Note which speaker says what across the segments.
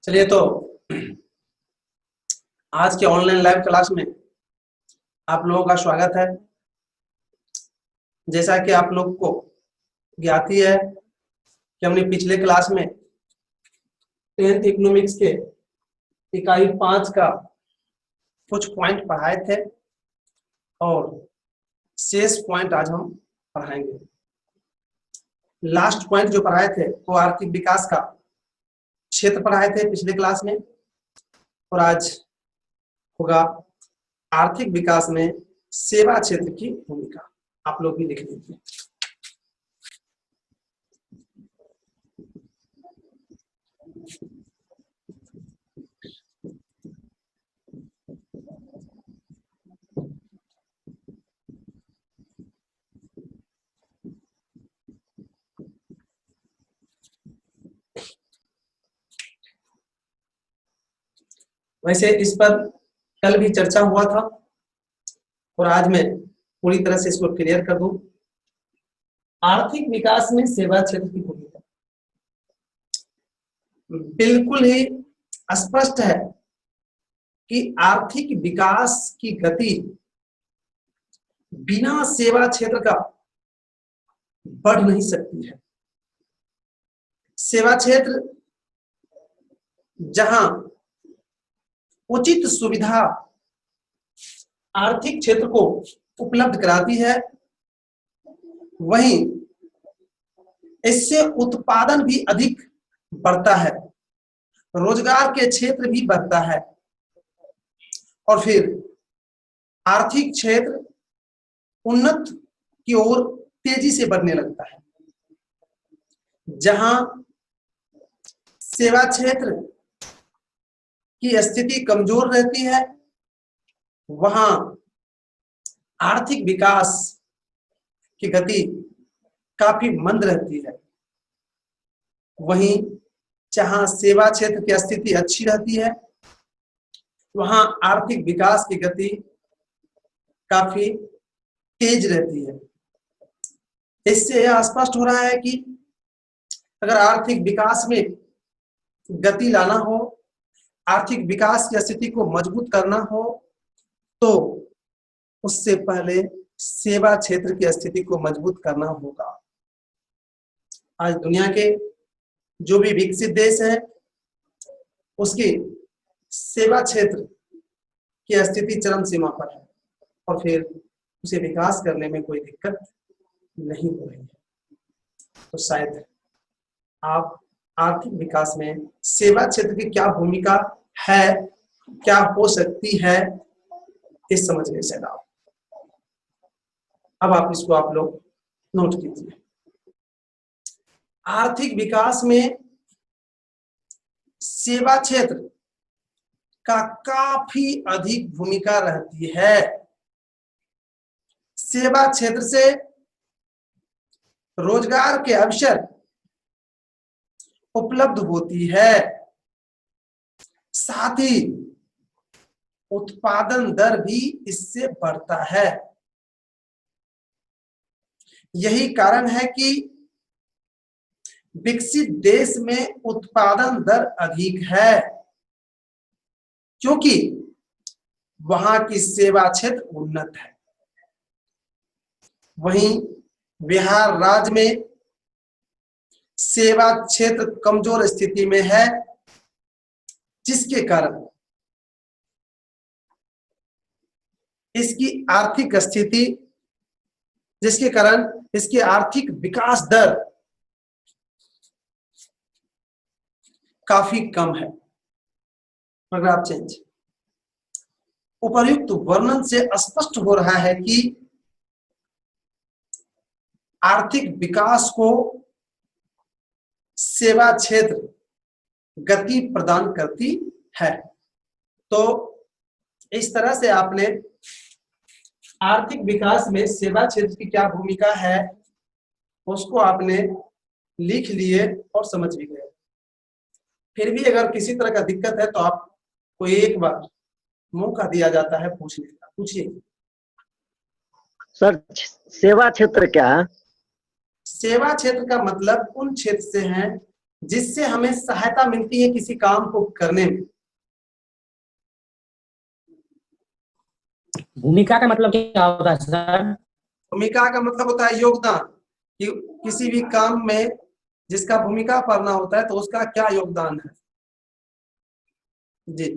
Speaker 1: चलिए, तो आज के ऑनलाइन लाइव क्लास में आप लोगों का स्वागत है। जैसा कि आप लोग को ज्ञात ही है कि हमने पिछले क्लास में 10th इकोनॉमिक्स के इकाई 5 का कुछ पॉइंट पढ़ाए थे और शेष पॉइंट आज हम पढ़ाएंगे। लास्ट पॉइंट जो पढ़ाए थे वो आर्थिक विकास का क्षेत्र पढ़ाए थे पिछले क्लास में, और आज होगा आर्थिक विकास में सेवा क्षेत्र की भूमिका। आप लोग भी लिख लीजिए। वैसे इस पर कल भी चर्चा हुआ था और आज मैं पूरी तरह से इसको क्लियर कर दूं। आर्थिक विकास में सेवा क्षेत्र की भूमिका बिल्कुल ही स्पष्ट है कि आर्थिक विकास की गति बिना सेवा क्षेत्र का बढ़ नहीं सकती है। सेवा क्षेत्र जहां उचित सुविधा आर्थिक क्षेत्र को उपलब्ध कराती है, वहीं इससे उत्पादन भी अधिक बढ़ता है, रोजगार के क्षेत्र भी बढ़ता है और फिर आर्थिक क्षेत्र उन्नत की ओर तेजी से बढ़ने लगता है। जहां सेवा क्षेत्र की स्थिति कमजोर रहती है, वहां आर्थिक विकास की गति काफी मंद रहती है। वहीं जहां सेवा क्षेत्र की स्थिति अच्छी रहती है, वहां आर्थिक विकास की गति काफी तेज रहती है। इससे यह स्पष्ट हो रहा है कि अगर आर्थिक विकास में गति लाना हो, आर्थिक विकास की स्थिति को मजबूत करना हो, तो उससे पहले सेवा क्षेत्र की स्थिति को मजबूत करना होगा। आज दुनिया के जो भी विकसित देश है, उसकी सेवा क्षेत्र की स्थिति चरम सीमा पर है और फिर उसे विकास करने में कोई दिक्कत नहीं हो रही है। तो शायद आप आर्थिक विकास में सेवा क्षेत्र की क्या भूमिका है, क्या हो सकती है, इस समझ गए शायद आप। अब आप इसको आप लोग नोट कीजिए। आर्थिक विकास में सेवा क्षेत्र का काफी अधिक भूमिका रहती है। सेवा क्षेत्र से रोजगार के अवसर उपलब्ध होती है, साथ ही उत्पादन दर भी इससे बढ़ता है। यही कारण है कि विकसित देश में उत्पादन दर अधिक है, क्योंकि वहां की सेवा क्षेत्र उन्नत है। वहीं बिहार राज्य में सेवा क्षेत्र कमजोर स्थिति में है, जिसके कारण इसकी आर्थिक विकास दर काफी कम है। Paragraph change. उपर्युक्त वर्णन से स्पष्ट हो रहा है कि आर्थिक विकास को सेवा क्षेत्र गति प्रदान करती है। तो इस तरह से आपने आर्थिक विकास में सेवा क्षेत्र की क्या भूमिका है उसको आपने लिख लिए और समझ भी गए। फिर भी अगर किसी तरह का दिक्कत है तो आपको एक बार मौका दिया जाता है पूछने का। पूछिए
Speaker 2: सर, सेवा क्षेत्र क्या है?
Speaker 1: सेवा क्षेत्र का मतलब उन क्षेत्र से है जिससे हमें सहायता मिलती है किसी काम को करने में।
Speaker 2: भूमिका का मतलब क्या होता है सर?
Speaker 1: भूमिका का मतलब होता है योगदान, कि किसी भी काम में जिसका भूमिका पढ़ना होता है तो उसका क्या योगदान है जी।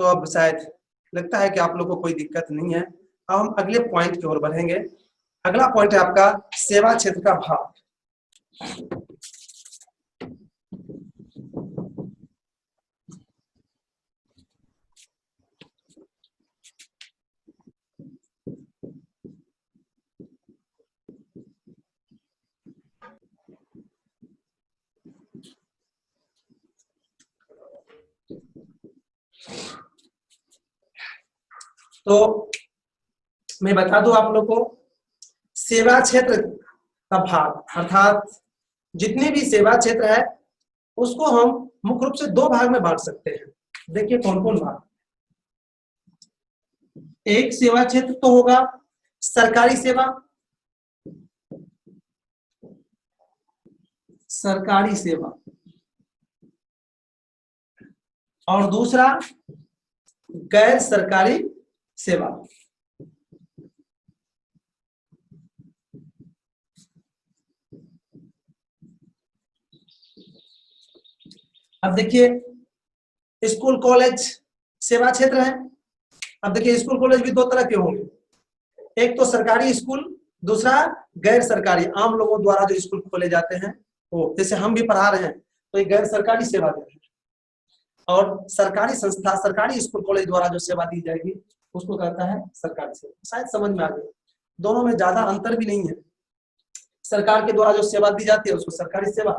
Speaker 1: तो अब शायद लगता है कि आप लोगों को कोई दिक्कत नहीं है। अब हम अगले पॉइंट की ओर बढ़ेंगे। अगला पॉइंट है आपका सेवा क्षेत्र का भाग। तो मैं बता दूं आप लोग को, सेवा क्षेत्र का भाग अर्थात जितने भी सेवा क्षेत्र है उसको हम मुख्य रूप से दो भाग में बांट सकते हैं। देखिए कौन कौन भाग। एक सेवा क्षेत्र तो होगा सरकारी सेवा, सरकारी सेवा, और दूसरा गैर सरकारी सेवा। अब देखिए स्कूल कॉलेज सेवा क्षेत्र है। अब देखिए स्कूल कॉलेज भी दो तरह के होंगे, एक तो सरकारी स्कूल, दूसरा गैर सरकारी आम लोगों द्वारा जो स्कूल खोले जाते हैं वो, जैसे हम भी पढ़ा रहे हैं तो ये गैर सरकारी सेवा दे रहे हैं। और सरकारी संस्था सरकारी स्कूल कॉलेज द्वारा जो सेवा दी जाएगी उसको कहता है सरकारी सेवा। शायद समझ में आ गया, दोनों में ज्यादा अंतर भी नहीं है। सरकार के द्वारा जो सेवा दी जाती है उसको सरकारी सेवा,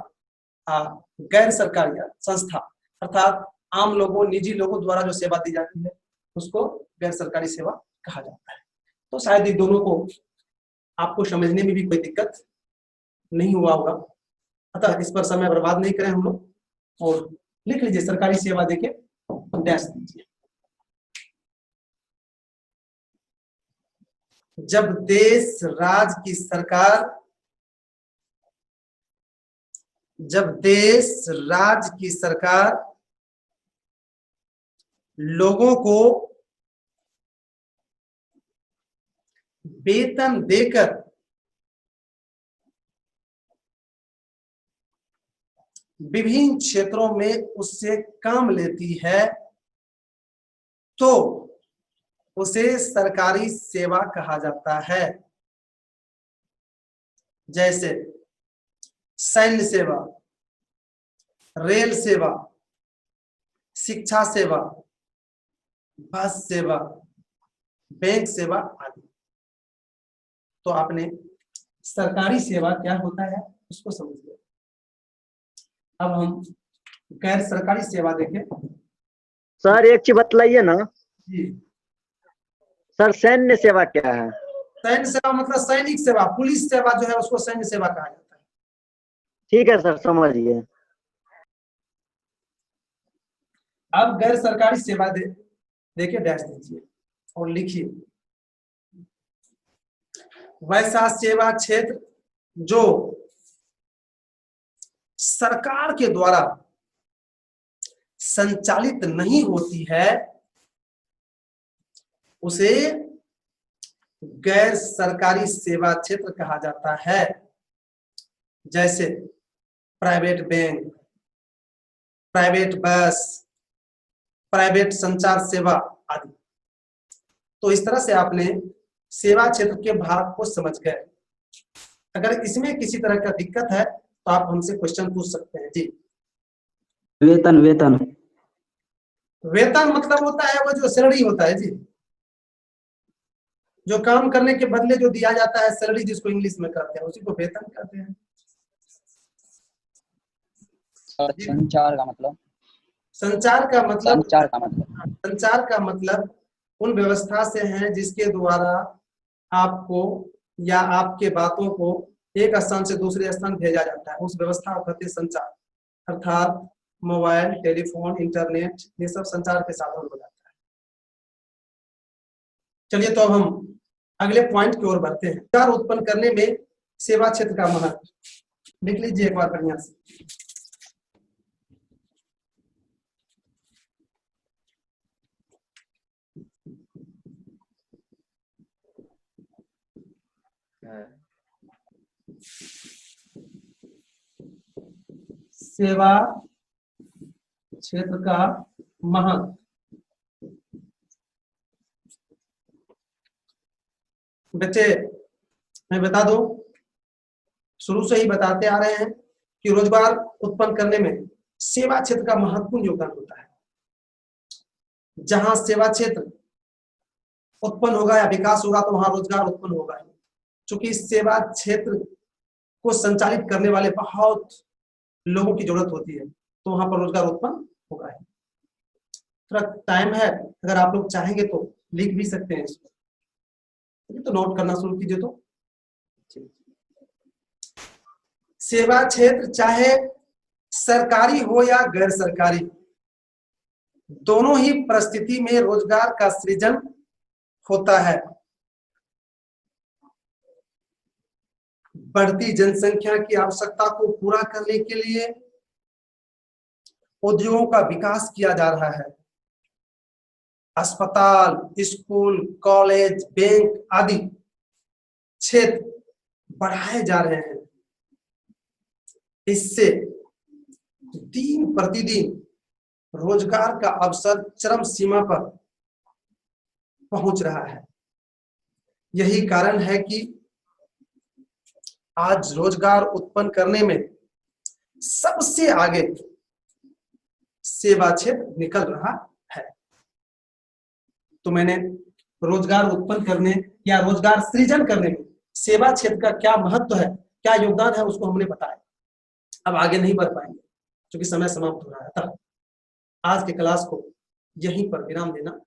Speaker 1: गैर सरकारी संस्था अर्थात आम लोगों निजी लोगों द्वारा जो सेवा दी जाती है उसको गैर सरकारी सेवा कहा जाता है। तो शायद इन दोनों को आपको समझने में भी कोई दिक्कत नहीं हुआ होगा, अतः इस पर समय बर्बाद नहीं करें हम लोग और लिख लीजिए सरकारी सेवा देके डैश दीजिए। जब देश राज्य की सरकार, जब देश राज्य की सरकार लोगों को वेतन देकर विभिन्न क्षेत्रों में उससे काम लेती है तो उसे सरकारी सेवा कहा जाता है। जैसे सैन्य सेवा, रेल सेवा, शिक्षा सेवा, बस सेवा, बैंक सेवा आदि। तो आपने सरकारी सेवा क्या होता है उसको समझ लिया। अब हम गैर सरकारी सेवा देखें।
Speaker 3: सर एक चीज बतलाइए ना
Speaker 1: जी,
Speaker 3: सर, सैन्य सेवा क्या है?
Speaker 1: सैन्य सेवा मतलब सैनिक सेवा, पुलिस सेवा जो है उसको सैन्य सेवा कहा जाता है।
Speaker 3: ठीक है सर, समझिए।
Speaker 1: अब गैर सरकारी सेवा देखिए डैश दीजिए और लिखिए वैसा सेवा क्षेत्र जो सरकार के द्वारा संचालित नहीं होती है उसे गैर सरकारी सेवा क्षेत्र कहा जाता है। जैसे private bank, private bus, private संचार सेवा आदि। तो इस तरह से आपने सेवा क्षेत्र के भाग को समझ गए। अगर इसमें किसी तरह का दिक्कत है तो आप हमसे क्वेश्चन पूछ सकते हैं। जी,
Speaker 4: वेतन वेतन
Speaker 1: वेतन मतलब होता है वो जो सैलरी होता है जी, जो काम करने के बदले जो दिया जाता है सैलरी, जिसको इंग्लिश में कहते हैं उसी को वेतन कहते हैं।
Speaker 4: संचार का मतलब,
Speaker 1: संचार का मतलब,
Speaker 4: संचार का मतलब,
Speaker 1: संचार का मतलब उन व्यवस्था से है जिसके द्वारा आपको या आपके बातों को एक स्थान से दूसरे स्थान भेजा जाता है, उस व्यवस्था को कहते हैं संचार। अर्थात मोबाइल, टेलीफोन, इंटरनेट, ये सब संचार के साधन हो जाता है। चलिए तो अब हम अगले पॉइंट की ओर बढ़ते हैं। संचार उत्पन्न करने में सेवा क्षेत्र का महत्व लिख लीजिए एक बार बढ़िया से। सेवा क्षेत्र का महत्व। बच्चे मैं बता दूं, शुरू से ही बताते आ रहे हैं कि रोजगार उत्पन्न करने में सेवा क्षेत्र का महत्वपूर्ण योगदान होता है। जहां सेवा क्षेत्र उत्पन्न होगा या विकास होगा तो वहां रोजगार उत्पन्न होगा। क्योंकि सेवा क्षेत्र को संचालित करने वाले बहुत लोगों की जरूरत होती है, तो वहां पर रोजगार उत्पन्न होगा। थोड़ा टाइम है, अगर आप लोग चाहेंगे तो लिख भी सकते हैं इसको, तो नोट करना शुरू कीजिए। तो सेवा क्षेत्र चाहे सरकारी हो या गैर सरकारी, दोनों ही परिस्थिति में रोजगार का सृजन होता है। बढ़ती जनसंख्या की आवश्यकता को पूरा करने के लिए उद्योगों का विकास किया जा रहा है। अस्पताल, स्कूल, कॉलेज, बैंक आदि क्षेत्र बढ़ाए जा रहे हैं। इससे दिन प्रतिदिन रोजगार का अवसर चरम सीमा पर पहुंच रहा है। यही कारण है कि आज रोजगार उत्पन्न करने में सबसे आगे सेवा क्षेत्र निकल रहा है। तो मैंने रोजगार उत्पन्न करने या रोजगार सृजन करने में सेवा क्षेत्र का क्या महत्व है, क्या योगदान है, उसको हमने बताया। अब आगे नहीं बढ़ पाएंगे क्योंकि समय समाप्त हो रहा है। तब आज के क्लास को यहीं पर विराम देना